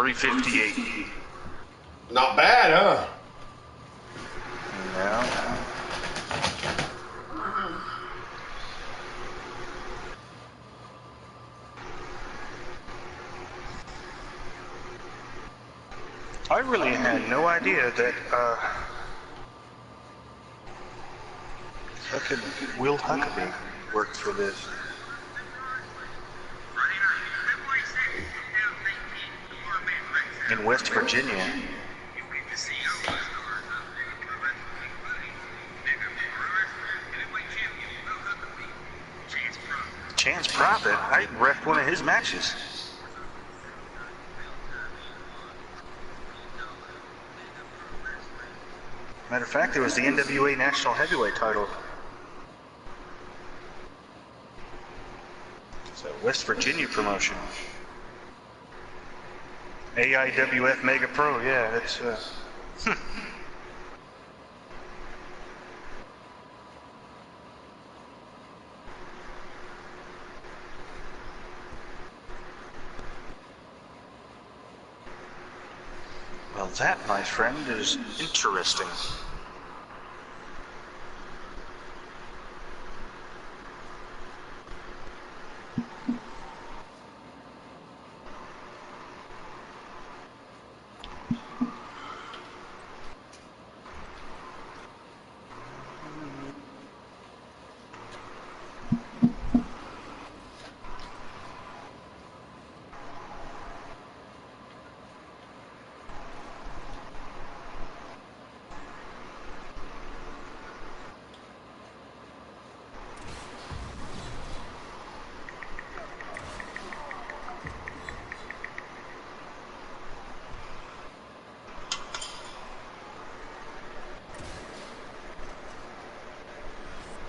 358. Not bad, huh? No. I really had no idea that fucking Will Huckabee worked for this. In West Virginia. Chance Prophet, I reffed one of his matches. Matter of fact, it was the NWA National Heavyweight title. It's a West Virginia promotion. AIWF Mega Pro, yeah, that's Well, that, my friend, is interesting.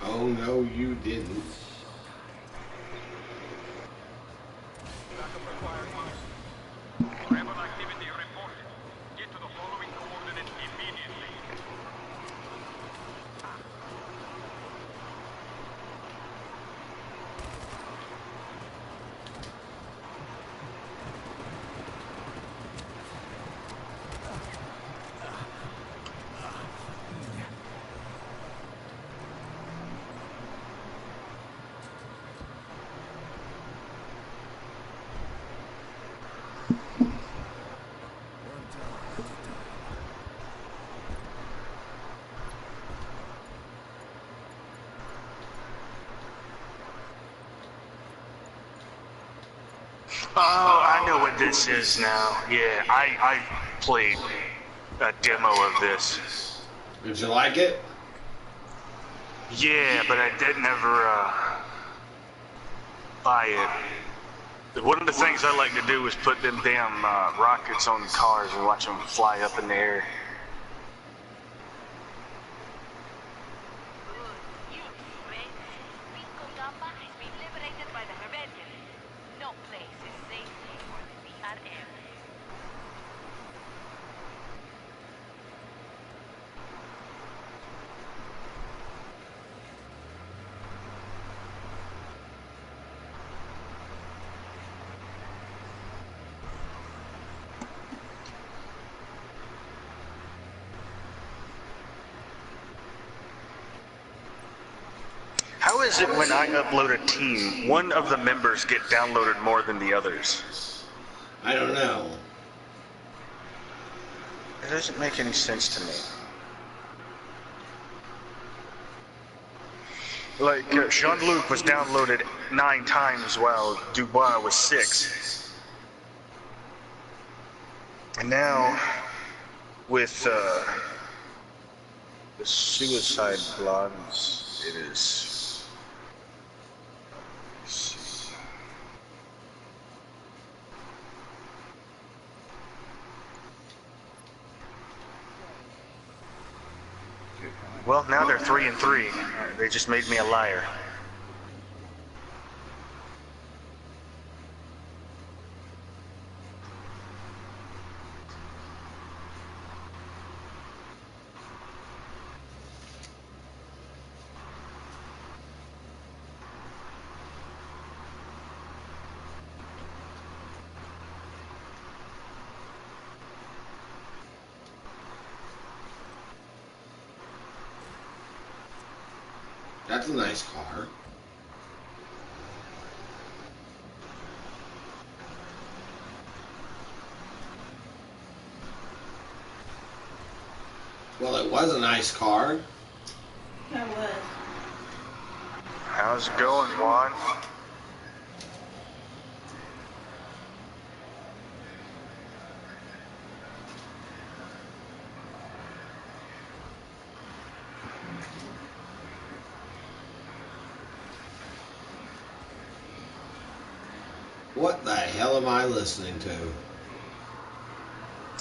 Oh, no, you didn't. Rebel activity reported. Get to the following coordinates immediately. Oh, I know what this is now. Yeah, I played a demo of this. Did you like it? Yeah, but I did never buy it. One of the things I like to do is put them damn rockets on cars and watch them fly up in the air. Good news, friends. Pinko Gamba has been liberated by the rebellion. No place is safe for the BRM. How is it when I upload a team, one of the members get downloaded more than the others? I don't know. It doesn't make any sense to me. Like, Jean-Luc was downloaded 9 times while Dubois was 6. And now, with the suicide blogs, it is... Let's see. Well, now they're 3 and 3. They just made me a liar. that's a nice car. Well, it was a nice car. That was. How's it going, Juan? What the hell am I listening to?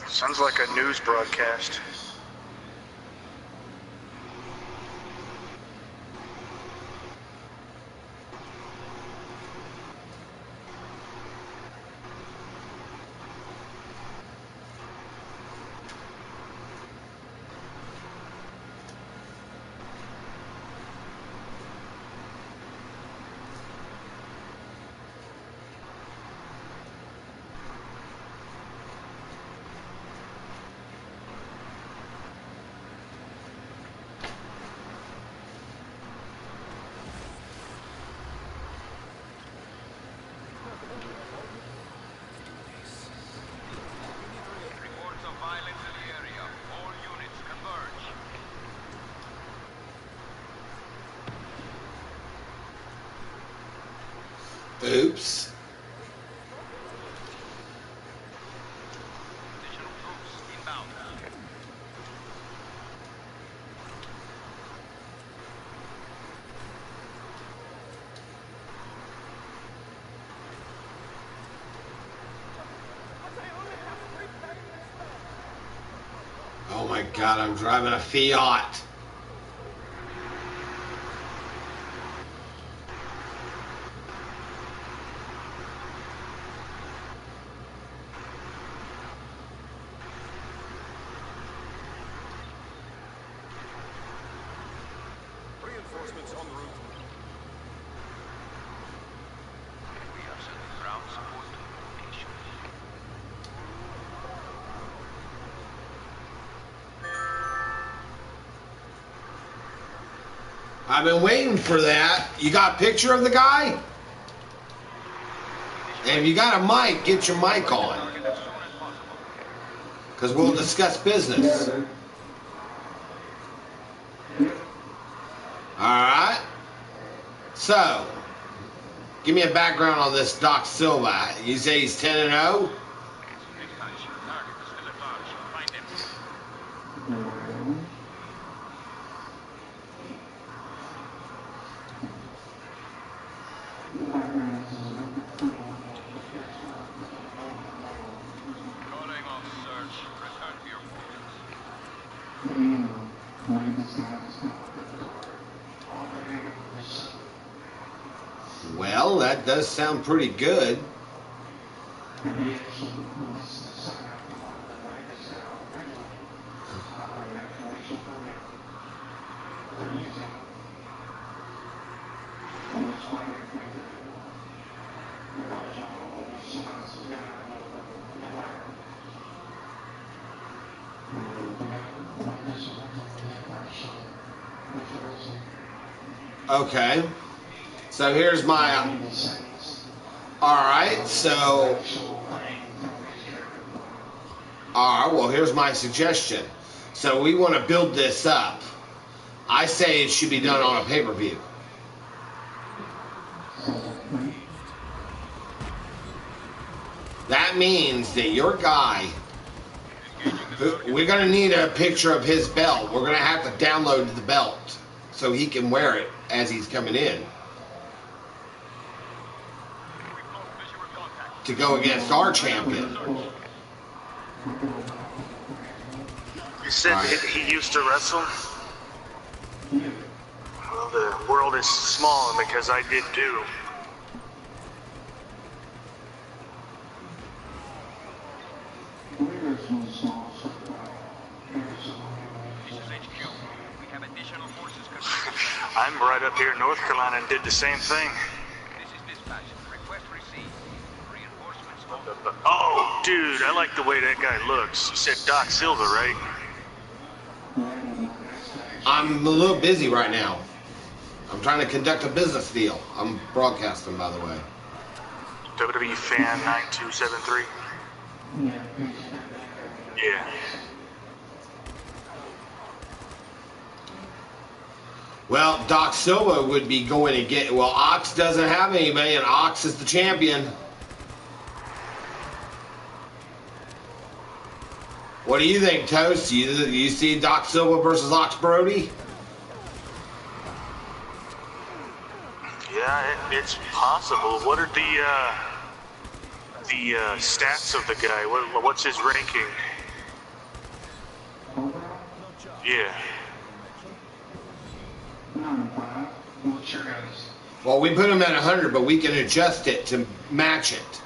Sounds like a news broadcast. Reports of violence in the area. All units converge. Oops. Additional troops inbound. Oh my God, I'm driving a Fiat. Reinforcements en route. We have sent ground support to the location. I've been waiting for that. You got a picture of the guy? And if you got a mic, get your mic on. Target as soon as possible. Because we'll discuss business. Alright. So, give me a background on this Doc Silva. You say he's 10-0? Dispatch. Target is still at large. Find him. Calling off search. Return to your quarters. Well, that does sound pretty good. Okay. So here's my... Alright, so... Alright, well here's my suggestion. So we want to build this up. I say it should be done on a pay-per-view. That means that your guy... We're going to need a picture of his belt. We're going to have to download the belt so he can wear it as he's coming in Visual contact. to go against our champion. You said Right. he used to wrestle? Well, the world is small because I did too. This is HQ. We have additional forces converging. I'm right up here in North Carolina and did the same thing. This is dispatch. Request received. Reinforcements on. Oh, dude, I like the way that guy looks. You said Doc Silva, right? I'm a little busy right now. I'm trying to conduct a business deal. I'm broadcasting, by the way. WWE fan 9273. Yeah. Well, Doc Silva would be going to get. Well, Ox doesn't have anybody, and Ox is the champion. What do you think, Toast? You see Doc Silva versus Ox Brody? Yeah, it's possible. What are the stats of the guy? What's his ranking? Yeah. Well, we put him at 100, but we can adjust it to match it.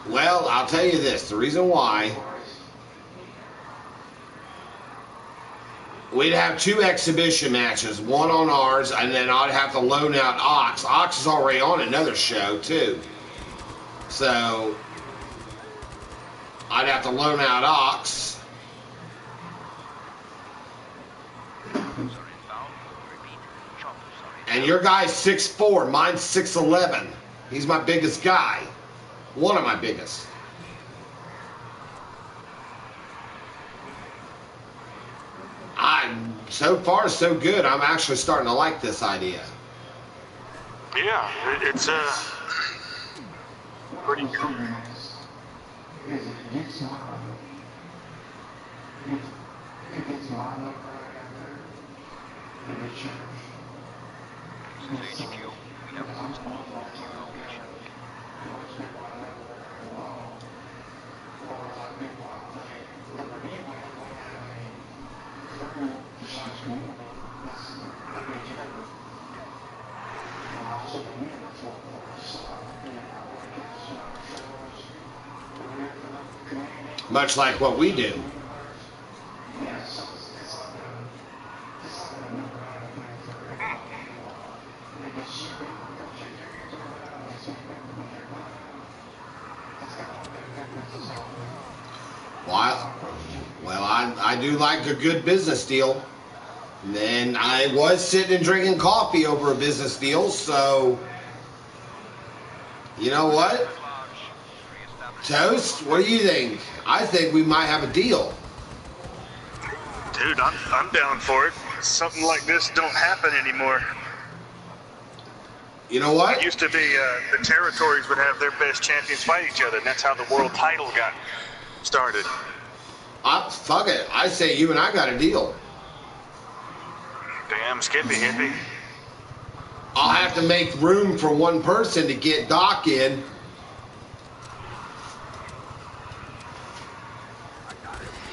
Well, I'll tell you this. The reason why, we'd have 2 exhibition matches, one on ours, and then I'd have to loan out Ox. Ox is already on another show, too. So, I'd have to loan out Ox. And your guy's 6'4", mine's 6'11". He's my biggest guy. One of my biggest. So far, so good. I'm actually starting to like this idea. Yeah, it's pretty cool. Much like what we do. Well, I do like a good business deal. And I was sitting and drinking coffee over a business deal, so you know what? Toast, what do you think? I think we might have a deal. Dude, I'm down for it. Something like this don't happen anymore. You know what? It used to be the territories would have their best champions fight each other, and that's how the world title got started. Fuck it. I say you and I got a deal. Damn, Skippy hippie. I'll have to make room for one person to get Doc in.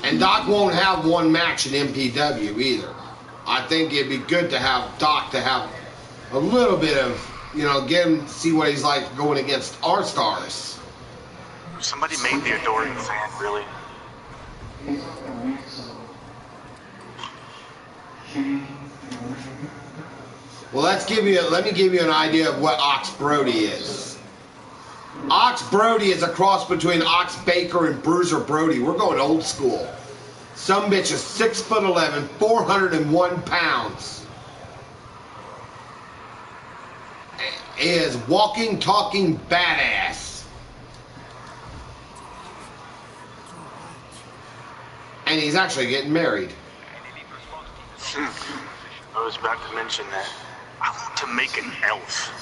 And Doc won't have one match in MPW either. I think it'd be good to have Doc to have a little bit of, get him, see what he's like going against our stars. Somebody made the Adoring fan, really. Well, let me give you an idea of what Ox Brody is. Ox Brody is a cross between Ox Baker and Bruiser Brody. We're going old school. Some bitch is 6'11", 401 pounds. He is walking, talking badass. And he's actually getting married. I was about to mention that. I want to make an elf.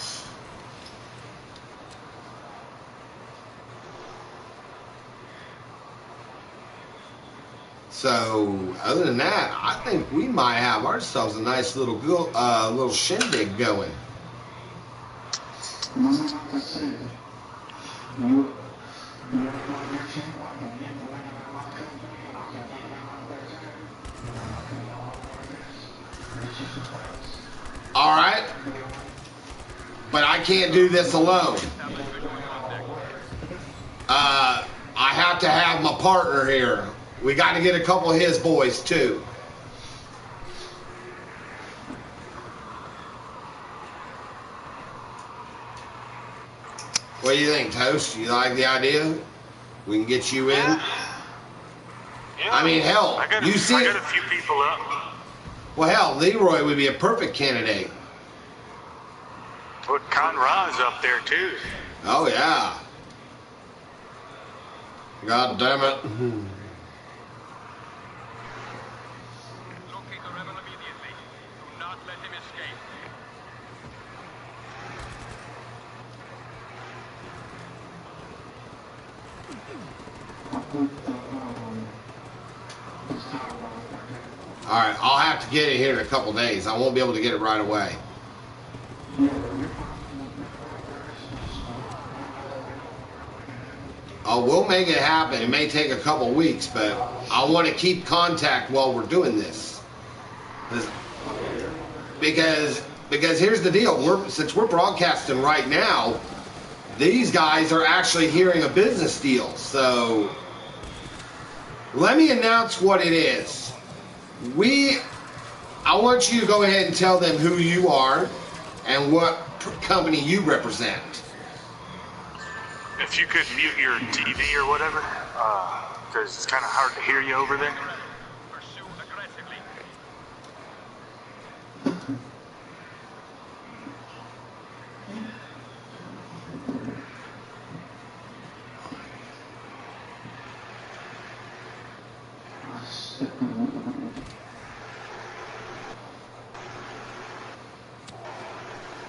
So, other than that, I think we might have ourselves a nice little shindig going. All right, but I can't do this alone. I have to have my partner here. We got to get a couple of his boys too. What do you think, Toast? You like the idea? We can get you in. Yeah. I mean, hell, I got you see. I got a few people up. Well, hell, Leroy would be a perfect candidate. But Conrad's up there too. Oh yeah. God damn it. Locate the rebel immediately. Do not let him escape. All right, I'll have to get it here in a couple days. I won't be able to get it right away. Oh, we'll make it happen. It may take a couple weeks, but I want to keep contact while we're doing this. Because here's the deal. Since we're broadcasting right now, these guys are actually hearing a business deal. So let me announce what it is. I want you to go ahead and tell them who you are and what company you represent. If you could mute your TV or whatever, because it's kind of hard to hear you over there. Pursue aggressively.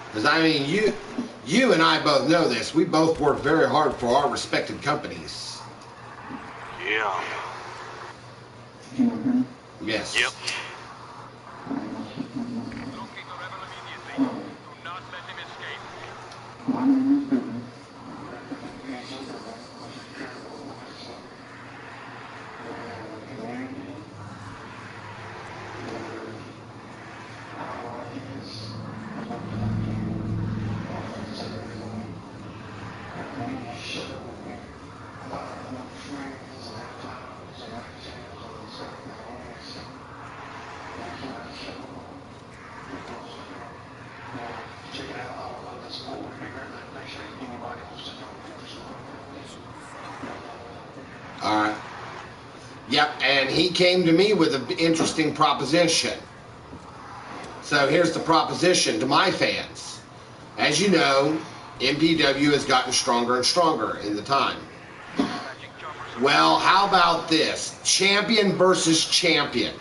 Because I mean, you and I both know this. We both work very hard for our respected companies. Yeah. Yes. Yep. Locate the rebel immediately. Do not let him escape. All right. Yep, and he came to me with an interesting proposition. So here's the proposition to my fans. As you know, MPW has gotten stronger and stronger in the time. Well, how about this? Champion versus champion.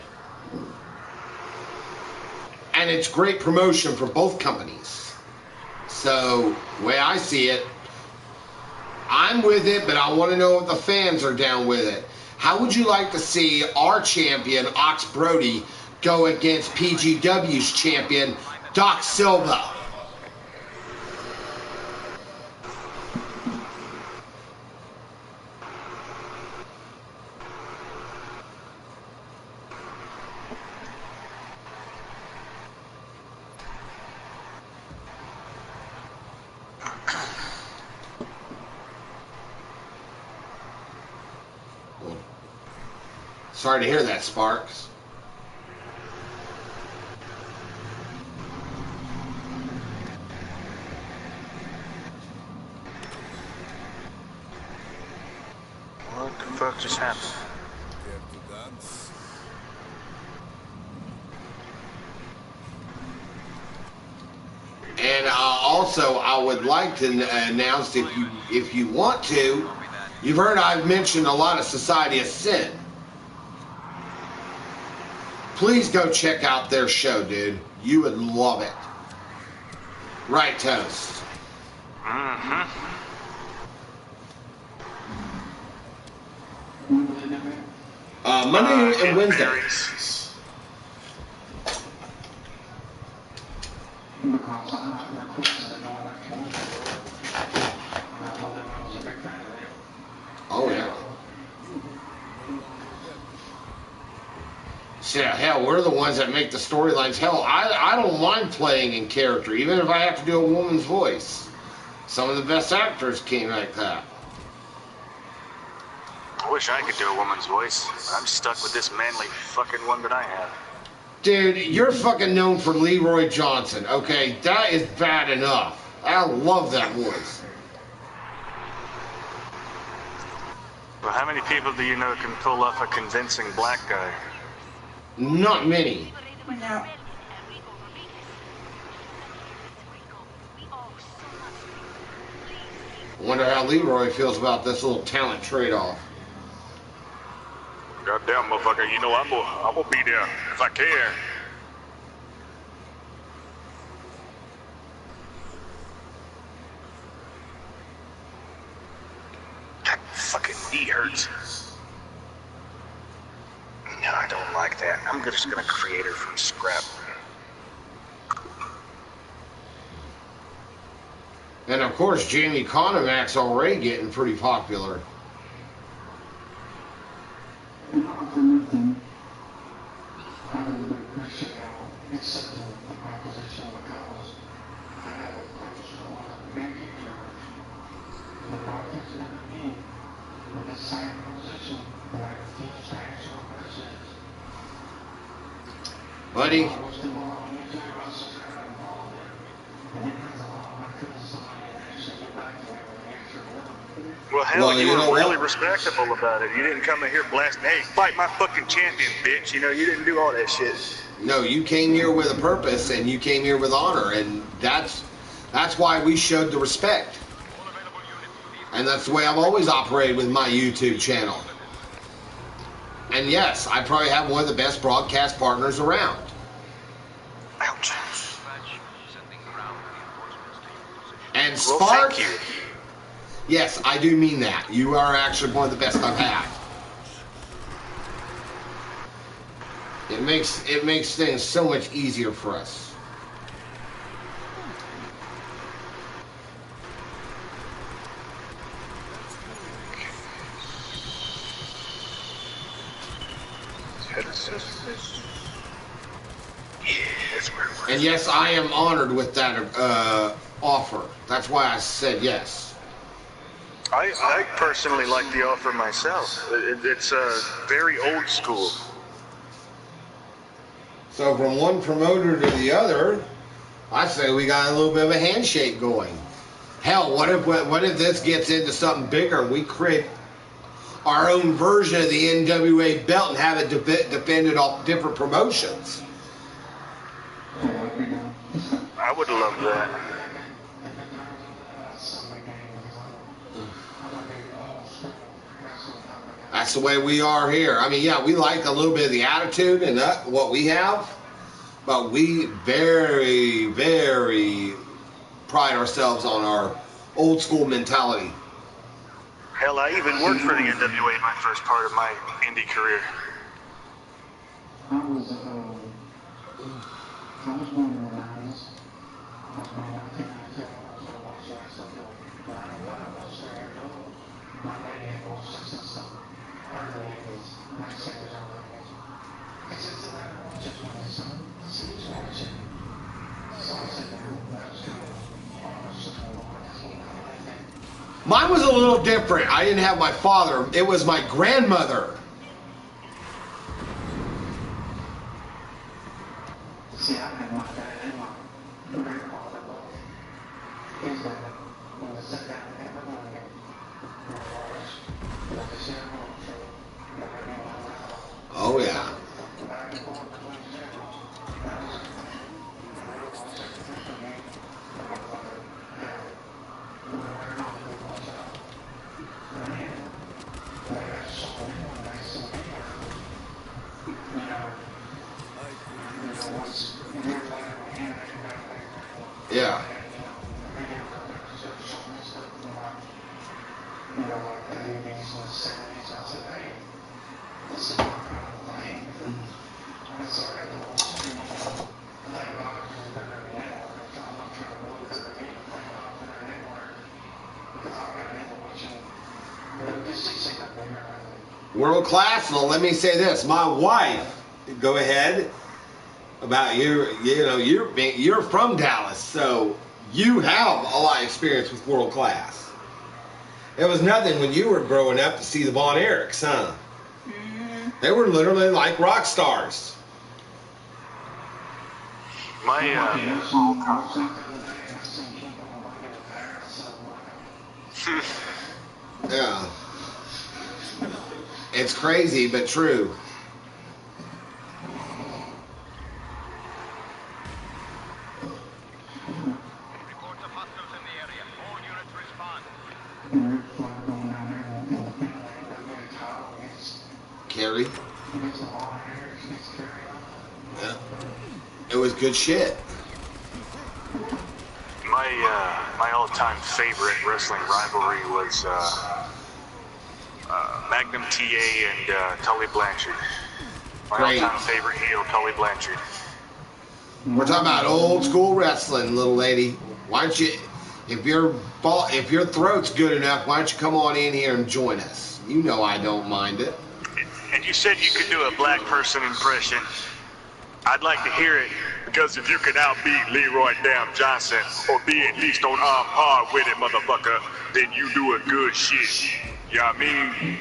And it's great promotion for both companies. So, the way I see it, I'm with it, but I want to know if the fans are down with it. How would you like to see our champion, Ox Brody, go against PGW's champion, Doc Silva? Sorry to hear that, Sparks. What the fuck just happened? And also, I would like to announce, if you want to, you've heard I've mentioned a lot of Society of Sin. Please go check out their show, dude. You would love it. Right, Toast? Mm-hmm. Monday and Wednesday. Berries. Oh, yeah. Shit, hell, we're the ones that make the storylines. Hell, I don't mind playing in character, even if I have to do a woman's voice. Some of the best actors came like that. I wish I could do a woman's voice. I'm stuck with this manly fucking one that I have. Dude, you're fucking known for Leroy Johnson, okay? That is bad enough. I love that voice. Well, how many people do you know can pull off a convincing black guy? Not many. Liberated by the No. rebellion, Enrico Rodriguez. Rico, we owe so much to you. Please keep Wonder how Leroy feels about this little talent trade-off. Goddamn, motherfucker, you know I'm gonna be there if I can. God, fucking knee hurts. No, I don't like that. I'm just gonna create her from scrap. And of course, Jamie Connemac's already getting pretty popular. Buddy, Well, hell, Well, you you were know really what? respectable about it. You didn't come in here blasting, hey, fight my fucking champion, bitch. You know, you didn't do all that shit. no, you came here with a purpose, and you came here with honor, and that's why we showed the respect. All available units, please. And that's the way I've always operated with my YouTube channel. And yes, I probably have one of the best broadcast partners around. Ouch. Dispatch, sending ground reinforcements to your position. And Well, Spark, thank you. yes, I do mean that. You are actually one of the best I've had. It makes things so much easier for us. Yeah, that's where it was. And yes, I am honored with that offer. That's why I said yes. I personally like the offer myself. It's very old school. So from one promoter to the other, I say we got a little bit of a handshake going. Hell, what if this gets into something bigger and we create our own version of the NWA belt and have it defended off different promotions? I would love that. That's the way we are here. I mean, yeah, we like a little bit of the attitude and what we have, but we very, very pride ourselves on our old school mentality. Hell, I even worked for the NWA in my first part of my indie career. Mine was a little different. I didn't have my father. It was my grandmother. Oh, yeah. Yeah. World class. Well, let me say this. My wife, go ahead. About you're from Dallas, so you have a lot of experience with world class. It was nothing when you were growing up to see the Von Erichs, huh? Mm-hmm. They were literally like rock stars. My, Yeah. It's crazy, but true. Reports of hostiles in the area. All units respond. Carrie. Yeah. It was good shit. My all-time favorite wrestling rivalry was Magnum TA and Tully Blanchard. My Great. all-time favorite heel, Tully Blanchard. We're talking about old school wrestling, little lady. Why don't you, if your throat's good enough, why don't you come on in here and join us? You know I don't mind it. And you said you could do a black person impression. I'd like to hear it, because if you can outbeat Leroy Damn Johnson, or be at least on par with it, motherfucker, then you do a good shit. You know what I mean?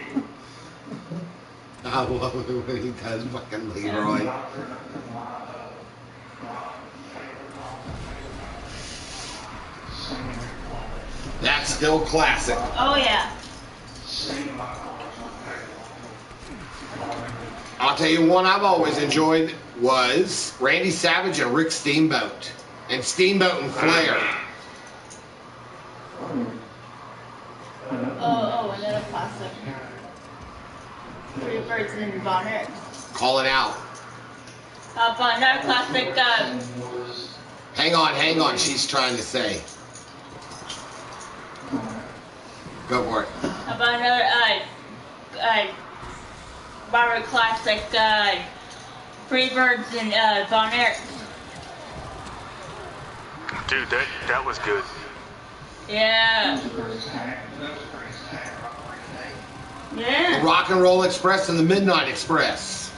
I love it when he does fucking Leroy. That's still classic. Oh yeah. I'll tell you one I've always enjoyed was Randy Savage and Rick Steamboat. And Steamboat and Flair. Oh, another classic. Freebirds and Von Erich. Call it out. Von Erich classic. Hang on, she's trying to say. Go for it. About another Von Erich classic. Freebirds and Von Erich. Dude, that was good. Yeah. Yeah. The Rock and Roll Express and the Midnight Express.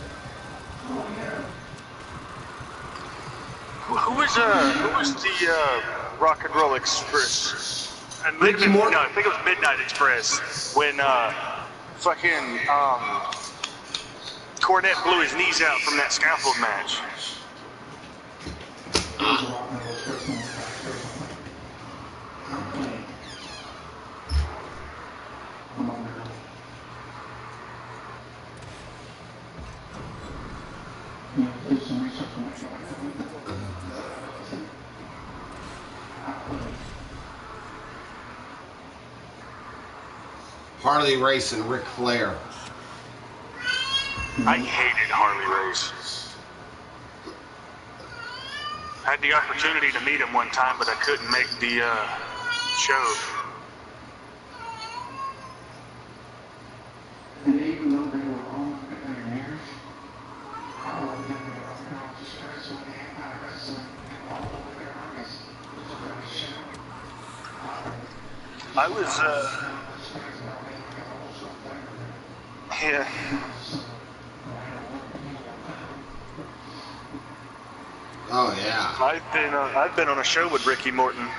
Who was the Rock and Roll Express? And Ricky Morton. No, I think it was Midnight Express when fucking Cornette blew his knees out from that scaffold match. Harley Race and Ric Flair. I hated Harley Race. I had the opportunity to meet him one time, but I couldn't make the show. And even though they were all in their years, all of them were across the stretch of the Empire Wrestling and all of their armies was a very show. I was, yeah. Oh yeah. I've been on a show with Ricky Morton.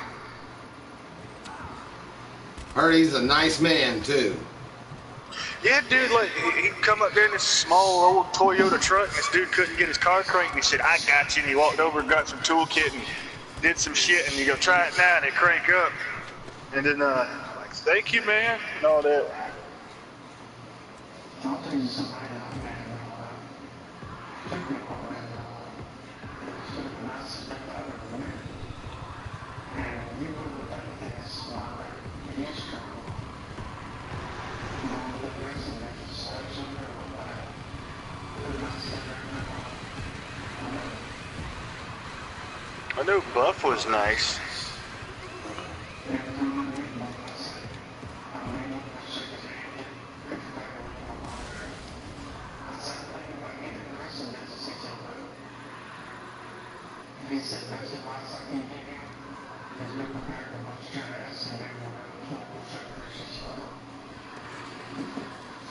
Heard he's a nice man too. Yeah, dude, like, he'd come up there in this small old Toyota truck, and this dude couldn't get his car cranked, and he said, I got you, and he walked over and got some toolkit and did some shit, and you go, try it now, and it crank up. And then, like, thank you, man, and all that. I'll tell you something I I know Buff was nice.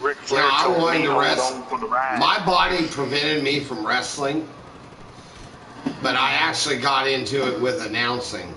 Ric Flair Yeah, I told wanted me to hold wrestle. on for the ride. My body prevented me from wrestling, but I actually got into it with announcing.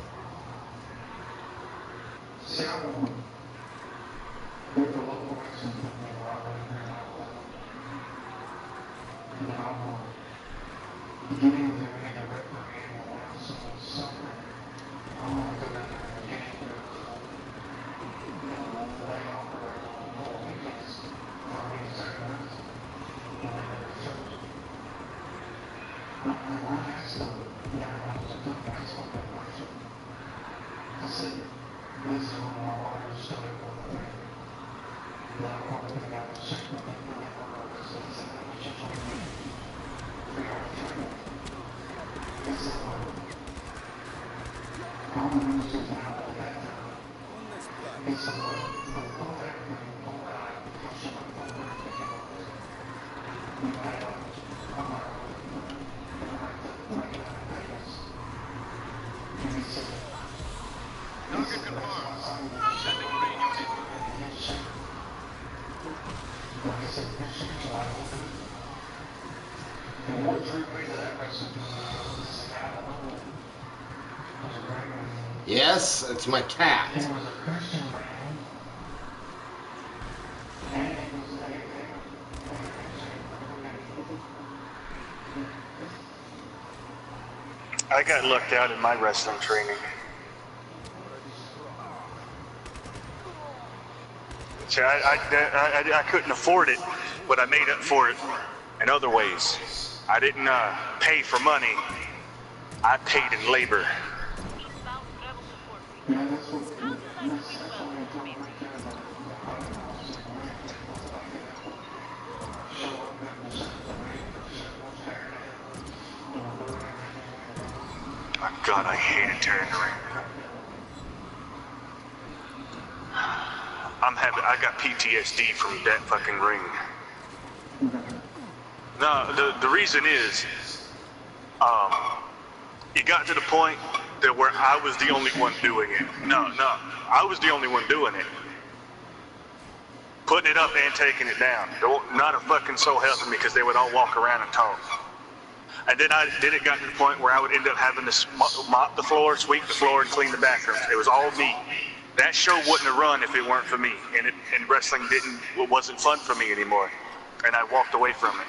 Target confirmed. Sending Marine unit. Yes, it's my cat. I got lucked out in my wrestling training. See, I couldn't afford it, but I made up for it in other ways. I didn't pay for money. I paid in labor. Inbound rebel support. Scouts assigned to Whitwell. Busy. Oh, God, I hated turning the ring. I got PTSD from that fucking ring. No, the reason is, it got to the point that where I was the only one doing it. No, I was the only one doing it. Putting it up and taking it down. Not a fucking soul helping me because they would all walk around and talk. And then it got to the point where I would end up having to mop the floor, sweep the floor, and clean the bathrooms. It was all me. That show wouldn't have run if it weren't for me. And wrestling wasn't fun for me anymore. And I walked away from it.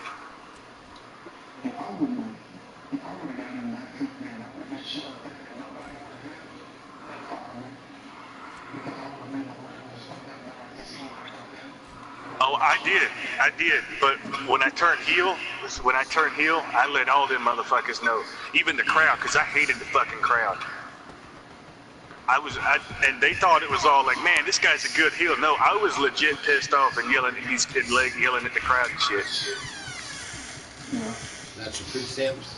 Oh, I did. But when I turned heel, I let all them motherfuckers know, even the crowd, because I hated the fucking crowd. And they thought it was all like, man, this guy's a good heel. No, I was legit pissed off and yelling at these kid leg, yelling at the crowd and shit. That's your food stamps.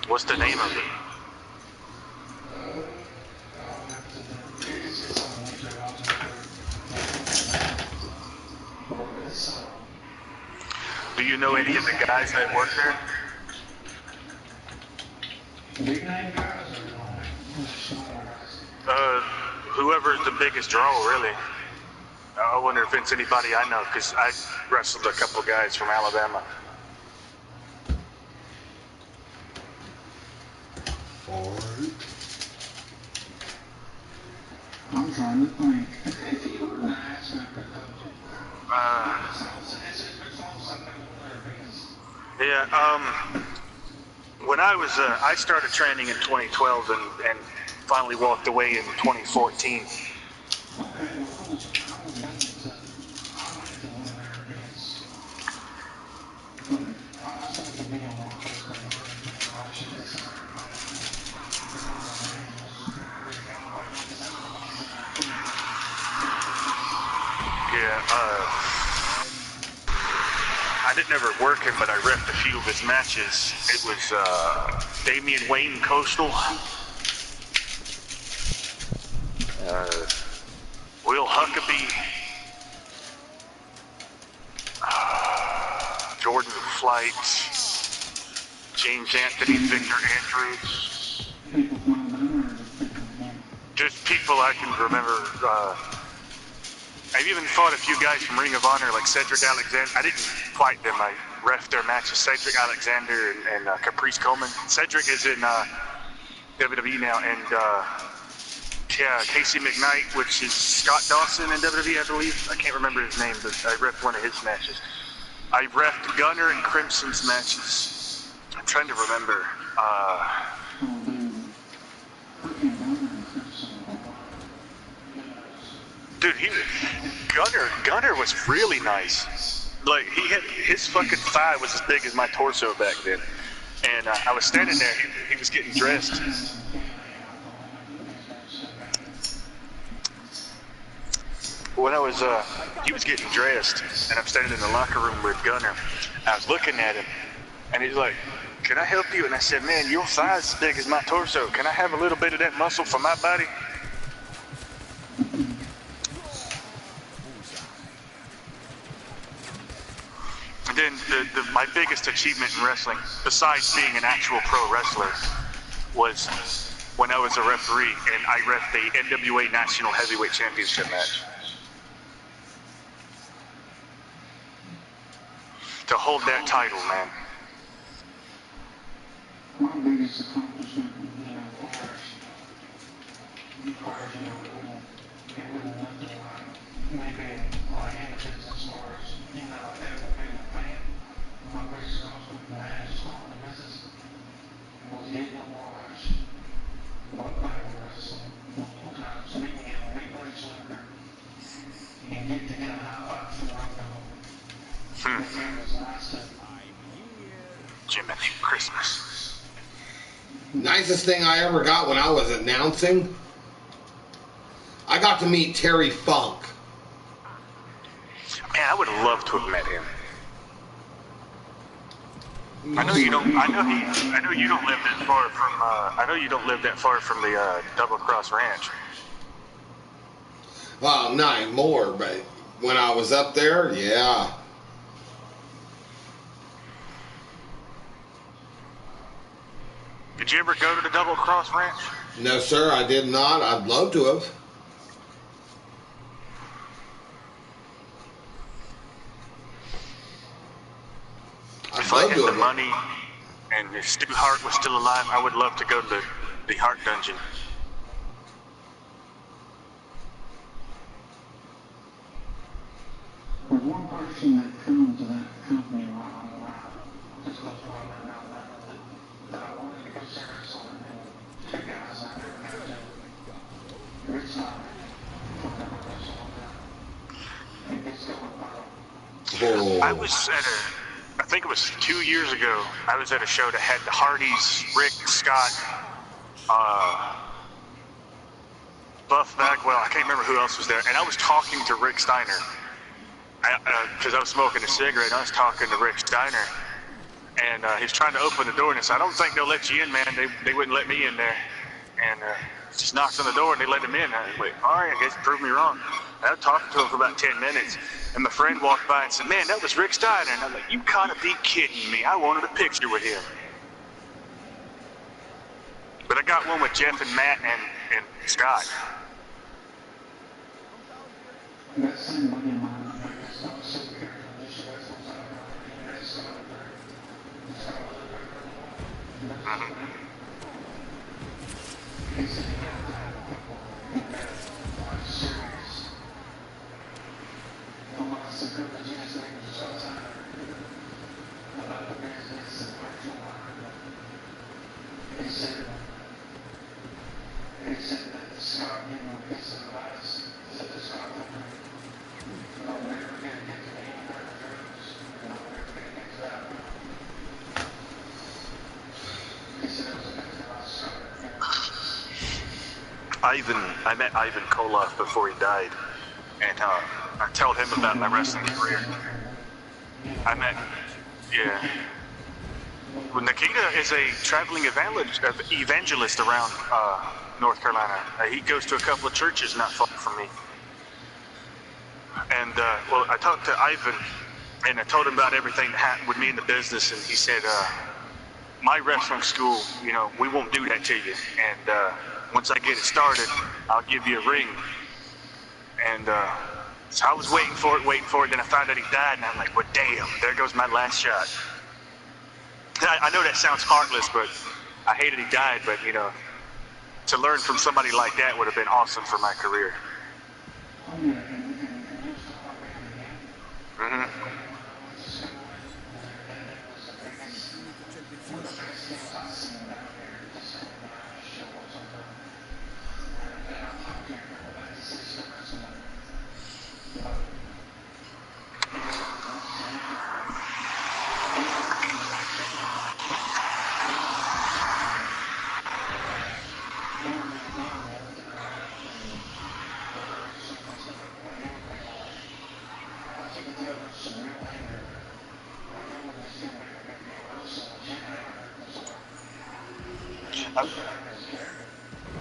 What's the name of it? Do you know any of the guys that work there? Whoever's the biggest draw, really. I wonder if it's anybody I know, because I wrestled a couple guys from Alabama. I'm trying to think. When I started training in 2012 and finally walked away in 2014. I didn't ever work him, but I reffed a few of his matches. It was Damian Wayne Coastal, Will Huckabee, Jordan Flight, James Anthony, Victor Andrews. Just people I can remember. I've even fought a few guys from Ring of Honor, like Cedric Alexander. I didn't fight them. I reffed their matches. Cedric Alexander and Caprice Coleman. Cedric is in WWE now, and Casey McKnight, which is Scott Dawson in WWE, I believe. I can't remember his name, but I reffed one of his matches. I reffed Gunner and Crimson's matches. I'm trying to remember. Gunner was really nice. Like his fucking thigh was as big as my torso back then. And I was standing there. He was getting dressed. When he was getting dressed, and I'm standing in the locker room with Gunner. I was looking at him, and he's like, "Can I help you?" And I said, "Man, your thigh's as big as my torso. Can I have a little bit of that muscle for my body?" And then my biggest achievement in wrestling, besides being an actual pro wrestler, was when I was a referee and I ref the NWA National Heavyweight Championship match. To hold that title, man. My biggest accomplishment, maybe like any business stores, ever been a fan. My biggest accomplishment when I had to start the business was getting a watch, what I wrestle, multiple times, meeting in a big place liquor, and getting to get a high five from Jiminy Christmas. Nicest thing I ever got when I was announcing, I got to meet Terry Funk. Man, I would have loved to have met him. I know you don't live that far from. I know you don't live that far from the Double Cross Ranch. Well, not anymore, but when I was up there, yeah. Did you ever go to the Double Cross Ranch? No, sir, I did not. I'd love to have. If I had the money and if Stu Hart was still alive, I would love to go to the Hart Dungeon. There's one person that comes to that company just goes right now that I wanted to go serious on, and two guys I never met them. Rich Steiner from Never Wrestle and it's going viral. I was at I think it was 2 years ago, I was at a show that had the Hardys, Rick, Scott, Buff Bagwell, I can't remember who else was there, and I was talking to Rick Steiner. Because I was smoking a cigarette, and I was talking to Rick Steiner, and he was trying to open the door, and he said, "I don't think they'll let you in, man. They wouldn't let me in there." And just knocked on the door, and they let him in. I was like, "All right, I guess prove me wrong." And I was talking to him for about 10 minutes, and my friend walked by and said, "Man, that was Rick Steiner." And I'm like, "You gotta be kidding me. I wanted a picture with him." But I got one with Jeff and Matt and Scott. That same money of mine, it's not so good. It's I met Ivan Koloff before he died, and I told him about my wrestling career. Well, Nikita is a traveling evangelist around North Carolina. He goes to a couple of churches not far from me. And, well, I talked to Ivan, and I told him about everything that happened with me in the business, and he said, my wrestling school, you know, we won't do that to you. And once I get it started, I'll give you a ring. And so I was waiting for it, then I found out he died, and I'm like, well, damn, there goes my last shot. I know that sounds heartless, but I hated he died, but, you know, to learn from somebody like that would have been awesome for my career. Mm-hmm.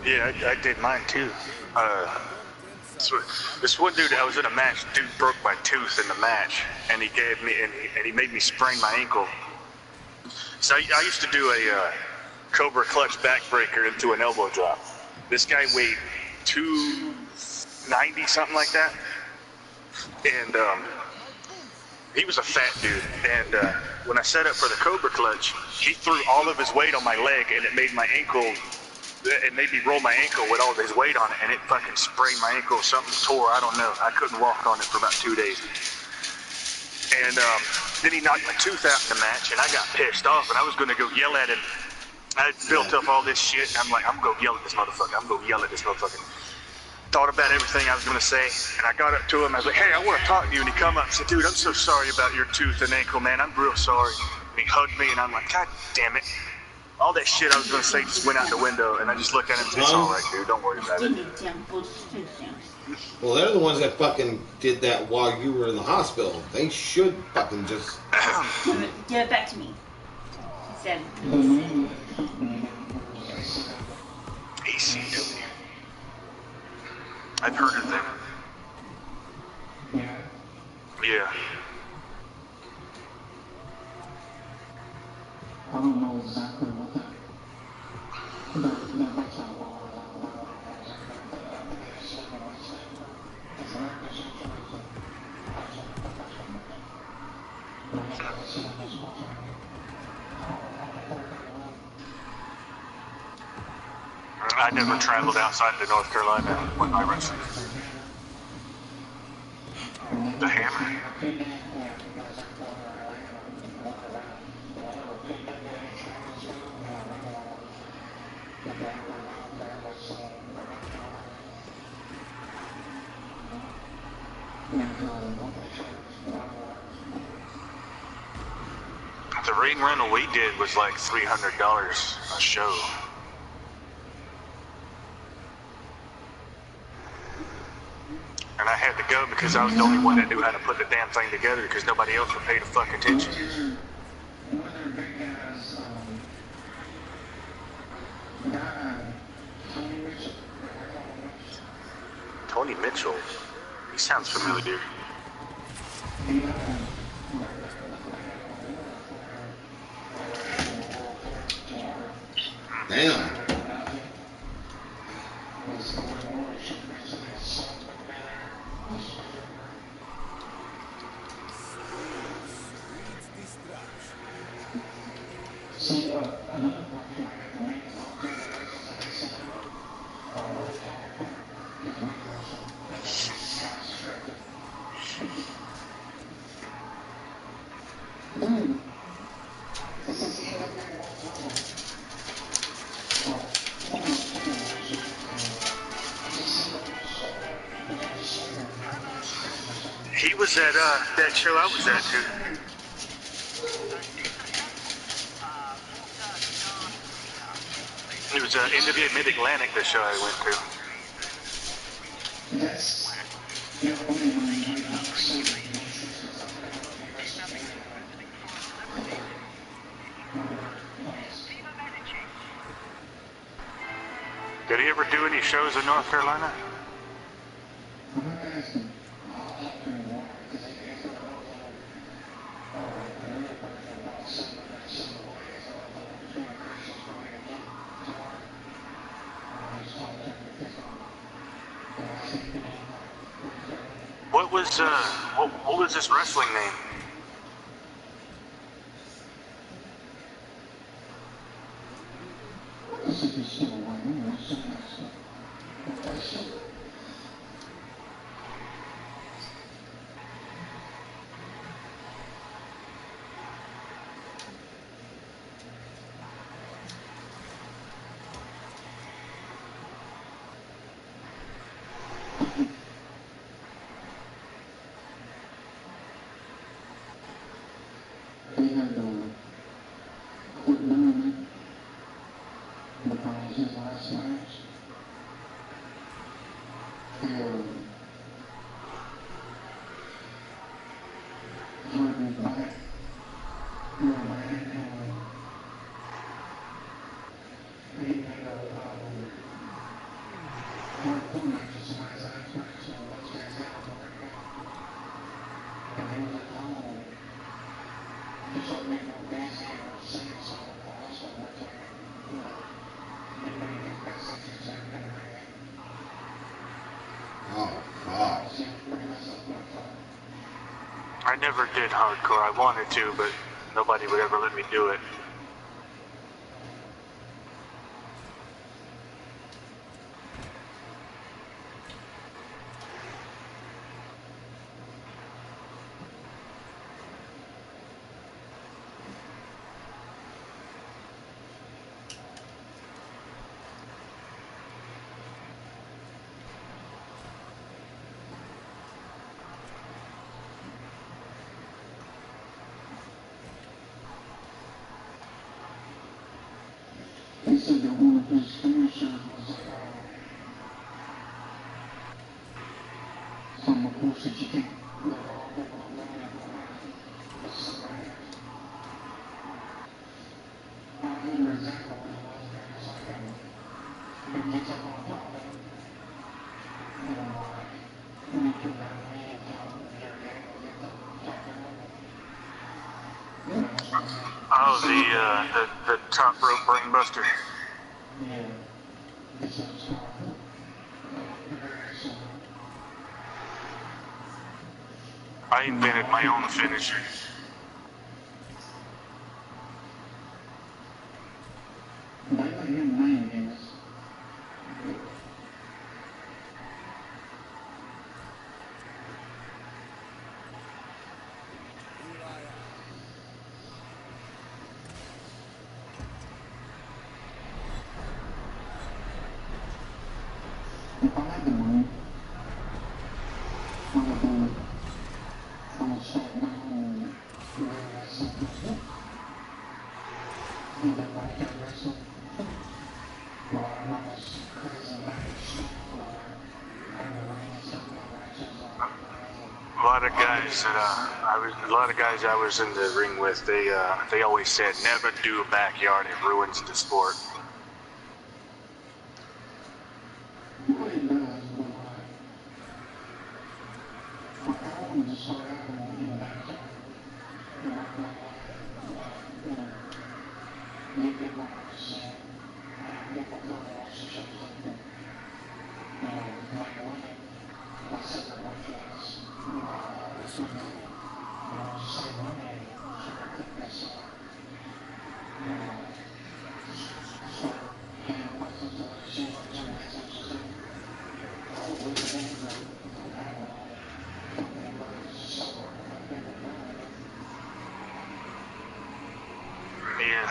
Yeah, I did mine too. So this one dude, I was in a match. Dude broke my tooth in the match, and he gave me and he made me sprain my ankle. So I used to do a Cobra clutch backbreaker into an elbow drop. This guy weighed 290 something like that, and he was a fat dude. And when I set up for the Cobra clutch, he threw all of his weight on my leg, and it made my ankle. It made me roll my ankle with all of his weight on it, and it fucking sprained my ankle. Something tore. I don't know. I couldn't walk on it for about 2 days. And then he knocked my tooth out in the match, and I got pissed off, and I was going to go yell at him. I had built up all this shit. I'm like, I'm going to go yell at this motherfucker. I'm going to yell at this motherfucker. Thought about everything I was going to say, and I got up to him. I was like, hey, I want to talk to you. And he come up and said, dude, I'm so sorry about your tooth and ankle, man. I'm real sorry. And he hugged me, and I'm like, God damn it. All that shit I was going to say just went out the window, and I just looked at him and said, it's all right, dude. Don't worry about it. Well, they're the ones that fucking did that while you were in the hospital. They should fucking just... Give it back to me. He said. ECW. I've heard of them. Yeah. I don't know exactly what that, that's how I never traveled outside of North Carolina when I wrestled. The Hammer. The ring rental we did was like $300 a show. And I had to go because I was the only one that knew how to put the damn thing together because nobody else would pay the fuck attention. Tony Mitchell? He sounds familiar. Damn. He was at that show I was at too. It was NWA Mid-Atlantic, the show I went to. Yes. Did he ever do any shows in North Carolina? What was his wrestling name? They had quit doing it because his last match, Oh, fuck. I never did hardcore. I wanted to, but nobody would ever let me do it. He said that one of his finishers was from a course that you can't let all over the land. I don't remember exactly what it was, but it's like it gets up on top of it. You know, when you put that way down, you're getting the top of it. You know, so, Oh, the top rope brainbuster. yeah, it's a strong, very simple. I invented my own finisher. They let him name his. If I had the money, I would do it. I would start my own wrestling. And then I can wrestle. Well, I'm not as crazy match. And the ring and stuff like that. A lot of guys that I was in the ring with, they always said never do a backyard. It ruins the sport. Well, it does, but I wanted to start out in the backyard. You know, get big marks and get my co-hosts and shows like that. You know, like winning, like setting my kids, something, just say money, so I think that's so, paying places to see what some places to do. With the name of, I don't know, company, but it's just somewhere like that. Yeah,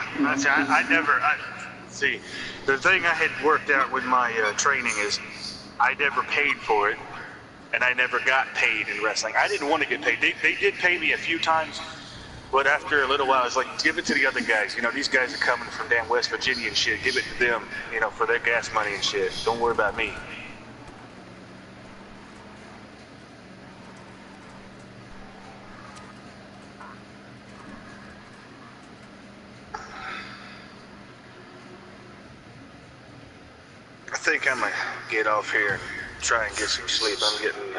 see, the thing I had worked out with my training is I never paid for it, and I never got paid in wrestling. I didn't want to get paid. They did pay me a few times, but after a little while, I was like, give it to the other guys. You know, these guys are coming from damn West Virginia and shit. Give it to them, you know, for their gas money and shit. Don't worry about me. I think I'm gonna get off here and try and get some sleep. I'm getting